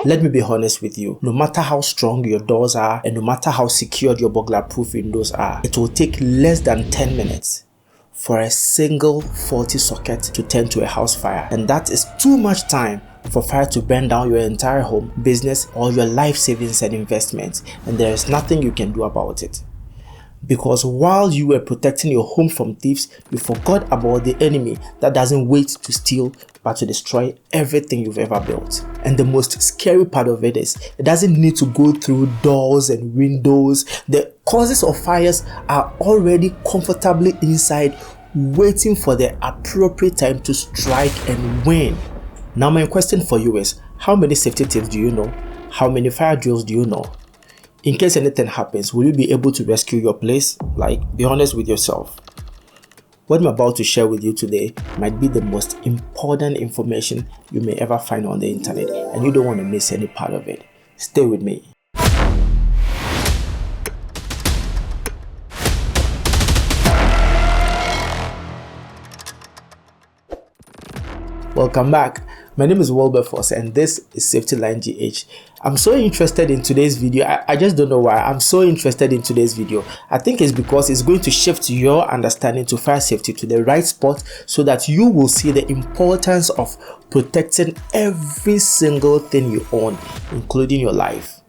Let me be honest with you, no matter how strong your doors are and no matter how secured your burglar-proof windows are, it will take less than 10 minutes for a single faulty socket to turn to a house fire. And that is too much time for fire to burn down your entire home, business, or your life savings and investments. And there is nothing you can do about it. Because while you were protecting your home from thieves, you forgot about the enemy that doesn't wait to steal but to destroy everything you've ever built. And the most scary part of it is, it doesn't need to go through doors and windows. The causes of fires are already comfortably inside, waiting for the appropriate time to strike and win. Now my question for you is, how many safety tips do you know? How many fire drills do you know? In case anything happens, will you be able to rescue your place? Like, be honest with yourself. What I'm about to share with you today might be the most important information you may ever find on the internet, and you don't want to miss any part of it. Stay with me. Welcome back. My name is Wilberforce and this is Safety Line GH. I'm so interested in today's video. I just don't know why. I'm so interested in today's video. I think it's because it's going to shift your understanding to fire safety to the right spot so that you will see the importance of protecting every single thing you own, including your life.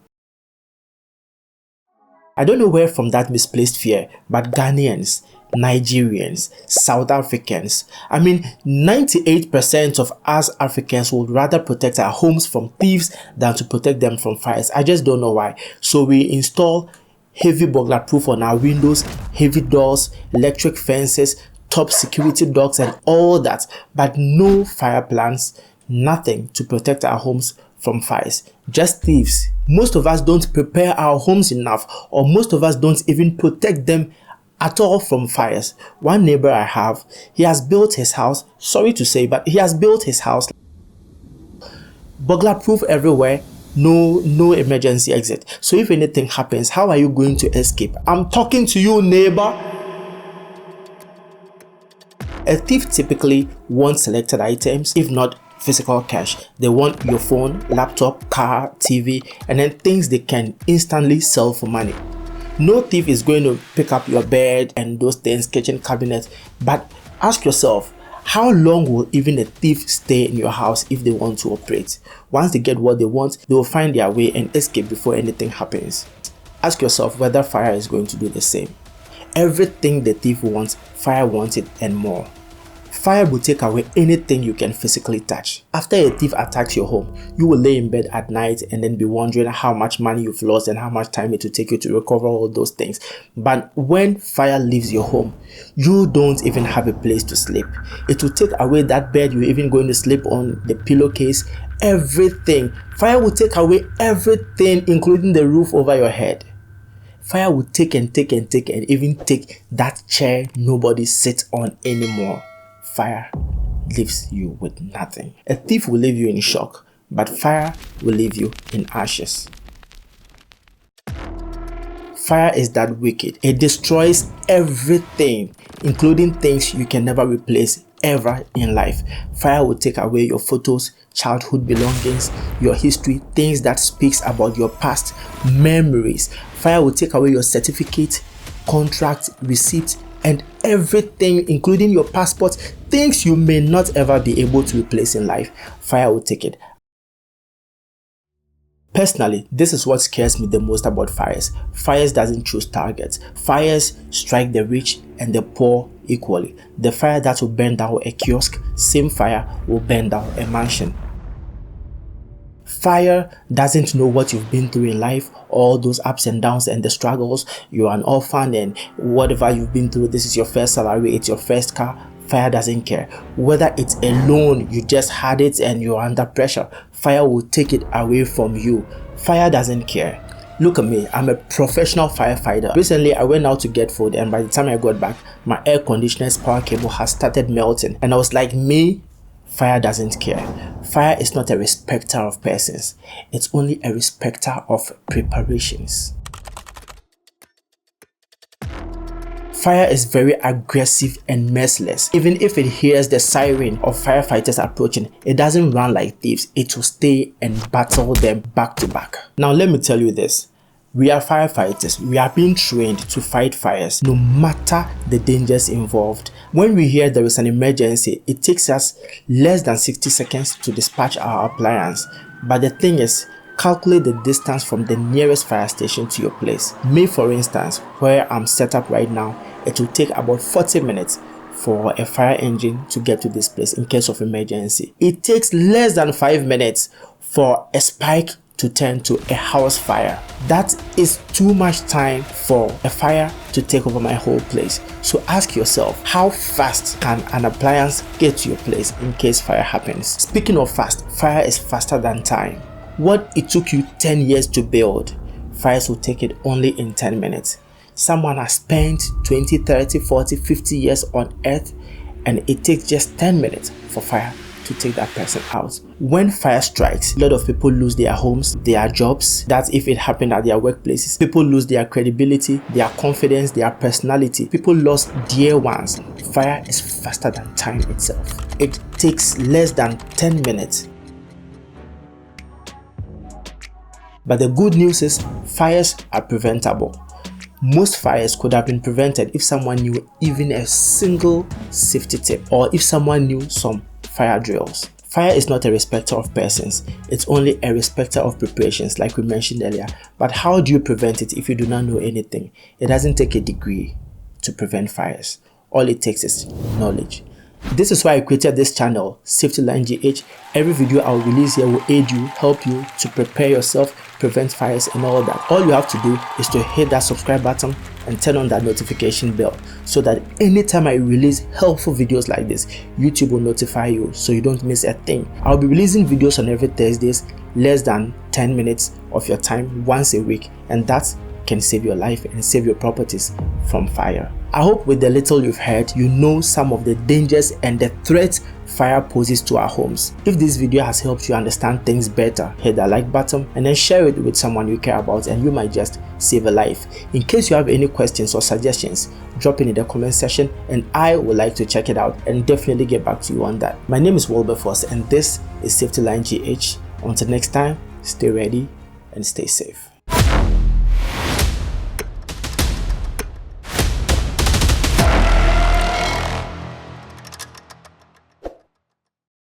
I don't know where from that misplaced fear, but Ghanaians, Nigerians, South Africans, 98% of us Africans would rather protect our homes from thieves than to protect them from fires. I just don't know why. So we install heavy burglar proof on our windows, heavy doors, electric fences, top security dogs and all that, but no fire plans, nothing to protect our homes from fires. Just thieves. Most of us don't prepare our homes enough, or most of us don't even protect them at all from fires. One neighbor I have, he has built his house, sorry to say, but he has built his house burglar proof everywhere, no emergency exit. So if anything happens, how are you going to escape? I'm talking to you, neighbor. A thief typically wants selected items, if not physical cash. They want your phone, laptop, car, TV, and then things they can instantly sell for money. No thief is going to pick up your bed and those things, kitchen cabinet. But ask yourself, how long will even a thief stay in your house if they want to operate? Once they get what they want, they will find their way and escape before anything happens. Ask yourself whether fire is going to do the same. Everything the thief wants, fire wants it and more. Fire will take away anything you can physically touch. After a thief attacks your home, you will lay in bed at night and then be wondering how much money you've lost and how much time it will take you to recover all those things. But when fire leaves your home, you don't even have a place to sleep. It will take away that bed you're even going to sleep on, the pillowcase, everything. Fire will take away everything, including the roof over your head. Fire will take and even take that chair nobody sits on anymore. Fire leaves you with nothing. A thief will leave you in shock, but fire will leave you in ashes. Fire is that wicked. It destroys everything, including things you can never replace ever in life. Fire will take away your photos, childhood belongings, your history, things that speaks about your past, memories. Fire will take away your certificate, contract, receipt, and everything, including your passport, things you may not ever be able to replace in life. Fire will take it. Personally, this is what scares me the most about fires. Fires doesn't choose targets. Fires strike the rich and the poor equally. The fire that will burn down a kiosk, same fire will burn down a mansion. Fire doesn't know what you've been through in life, all those ups and downs and the struggles. You're an orphan and whatever you've been through, this is your first salary, it's your first car. Fire doesn't care. Whether it's a loan, you just had it and you're under pressure, fire will take it away from you. Fire doesn't care. Look at me, I'm a professional firefighter. Recently, I went out to get food and by the time I got back, my air conditioner's power cable has started melting. And I was like, me? Fire doesn't care. Fire is not a respecter of persons. It's only a respecter of preparations. Fire is very aggressive and merciless. Even if it hears the siren of firefighters approaching, it doesn't run like thieves. It will stay and battle them back to back. Now let me tell you this. We are firefighters. We are being trained to fight fires no matter the dangers involved. When we hear there is an emergency, it takes us less than 60 seconds to dispatch our appliance. But the thing is, calculate the distance from the nearest fire station to your place. Me, for instance, where I'm set up right now, it will take about 40 minutes for a fire engine to get to this place in case of emergency. It takes less than 5 minutes for a spike to turn to a house fire. That is too much time for a fire to take over my whole place. So ask yourself, how fast can an appliance get to your place in case fire happens? Speaking of fast, fire is faster than time. What it took you 10 years to build, fires will take it only in 10 minutes. Someone has spent 20, 30, 40, 50 years on earth, and it takes just 10 minutes for fire to take that person out. When fire strikes, a lot of people lose their homes, their jobs. That's if it happened at their workplaces. People lose their credibility, their confidence, their personality. People lost dear ones. Fire is faster than time itself. It takes less than 10 minutes. But the good news is fires are preventable. Most fires could have been prevented if someone knew even a single safety tip, or if someone knew some fire drills. Fire is not a respecter of persons, it's only a respecter of preparations, like we mentioned earlier. But how do you prevent it if you do not know anything? It doesn't take a degree to prevent fires. All it takes is knowledge. This is why I created this channel, Safety Line GH. Every video I will release here will aid you, help you to prepare yourself, prevent fires and all that. All you have to do is to hit that subscribe button and turn on that notification bell so that anytime I release helpful videos like this, YouTube will notify you so you don't miss a thing. I'll be releasing videos on every Thursdays, less than 10 minutes of your time once a week, and that can save your life and save your properties from fire. I hope with the little you've heard, you know some of the dangers and the threats fire poses to our homes. If this video has helped you understand things better, hit that like button and then share it with someone you care about, and you might just save a life. In case you have any questions or suggestions, drop it in the comment section and I would like to check it out and definitely get back to you on that. My name is Wilberforce and this is Safety Line GH. Until next time, stay ready and stay safe.